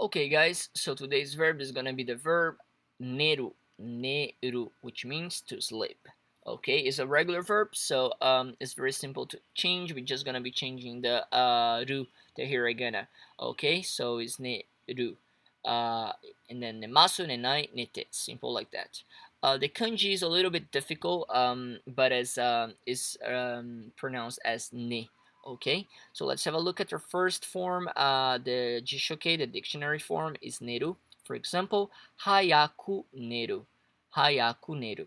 Okay guys, so today's verb is gonna be the verb neru, which means to sleep. Okay, it's a regular verb, so it's very simple to change. We're just gonna be changing the ru, the hiragana. Okay, so it's neru, uh, and then nemasu, nenai, nete, simple like that. The kanji is a little bit difficult, but as is pronounced as ne. Okay, so let's have a look at our first form. The Jishoke, the dictionary form, is neru. For example, hayaku neru. Hayaku neru.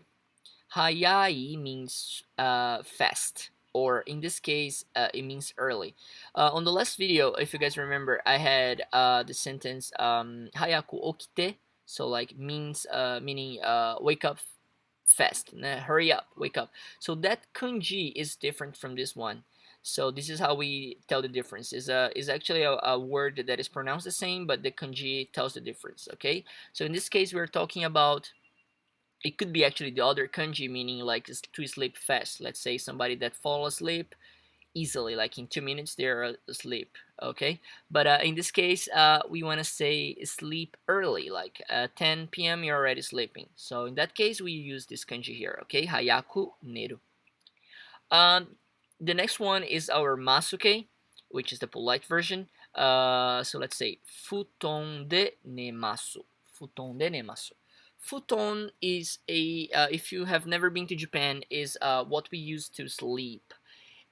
Hayai means fast, or in this case, it means early. On the last video, if you guys remember, I had the sentence hayaku okite, so like meaning wake up fast, hurry up, wake up. So that kanji is different from this one. So this is how we tell the difference. Is actually a word that is pronounced the same, but the kanji tells the difference. Okay. So in this case, we're talking about. It could be actually the other kanji, meaning like to sleep fast. Let's say somebody that fall asleep easily, like in 2 minutes they're asleep. Okay, but in this case, we want to say sleep early, like 10 p.m. you're already sleeping. So in that case, we use this kanji here. Okay, hayaku neru. Um, the next one is our masuke, which is the polite version. So let's say futon de nemasu. Futon de nemasu. Futon is if you have never been to Japan, is what we use to sleep.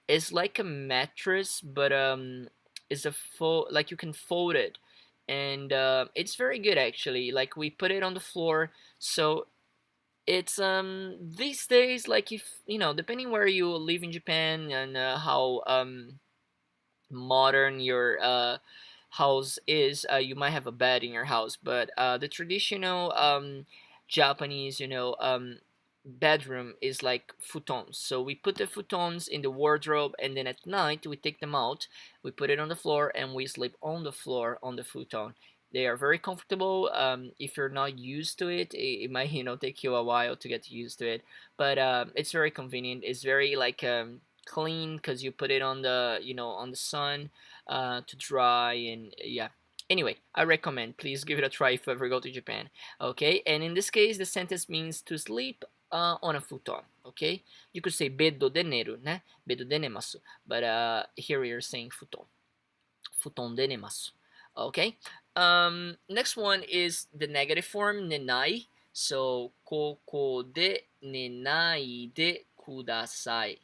It's like a mattress, but it's a like you can fold it, and it's very good actually. Like we put it on the floor, so it's these days, like, if you know, depending where you live in Japan and how modern your house is, you might have a bed in your house, but the traditional Japanese, bedroom is like futons. So we put the futons in the wardrobe, and then at night we take them out, we put it on the floor, and we sleep on the floor on the futon. They are very comfortable. If you're not used to it, it might take you a while to get used to it, but it's very convenient. It's very like clean because you put it on the on the sun to dry, and yeah. Anyway, I recommend, please give it a try if you ever go to Japan. Okay, and in this case, the sentence means to sleep on a futon. Okay, you could say bedo de neru, né? Bedo de nemasu, but here we are saying futon. Futon de nemasu. Okay. Next one is the negative form, nenai. So koko de nenai de kudasai.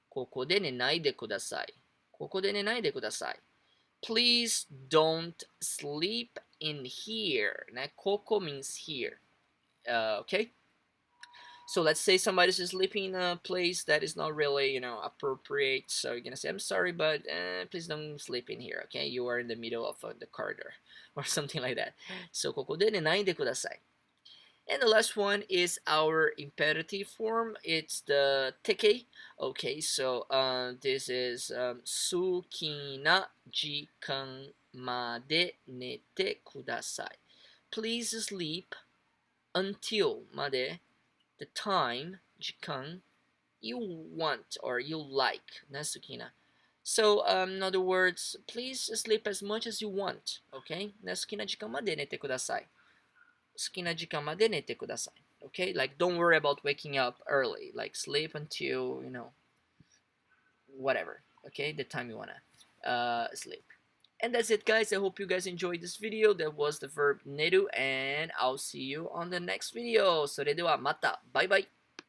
Koko de nenai de kudasai. Koko de nenai de kudasai. Please don't sleep in here. Na koko means here. Okay. So let's say somebody's sleeping in a place that is not really, appropriate. So you're gonna say, "I'm sorry, but please don't sleep in here." Okay, you are in the middle of the corridor, or something like that. So koko de nenai de kudasai. And the last one is our imperative form. It's the teke. Okay, so this is sukina jikan made nete kudasai. Please sleep until made, the time, jikan, you want or you like, nasukina. So, in other words, please sleep as much as you want, okay? Nasukina jikan made nete kudasai. Sukina jikan made nete kudasai. Okay, like don't worry about waking up early. Like sleep until whatever. Okay, the time you wanna sleep. And that's it, guys. I hope you guys enjoyed this video. That was the verb neru, and I'll see you on the next video. それではまた。バイバイ。